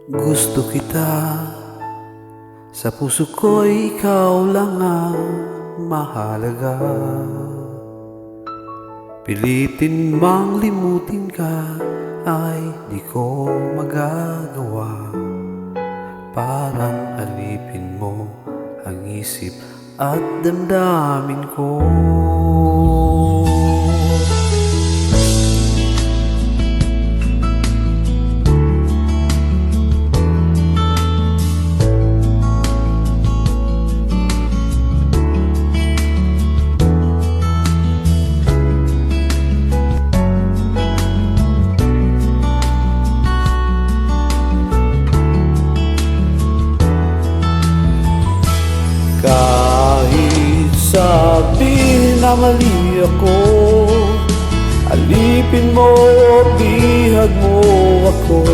Gusto kita, sa puso ko'y ikaw lang ang mahalaga. Pilitin mang limutin ka ay di ko magagawa. Parang alipin mo ang isip at damdamin ko. Kahit sabihin na mali ako, alipin mo, bihag mo ako'y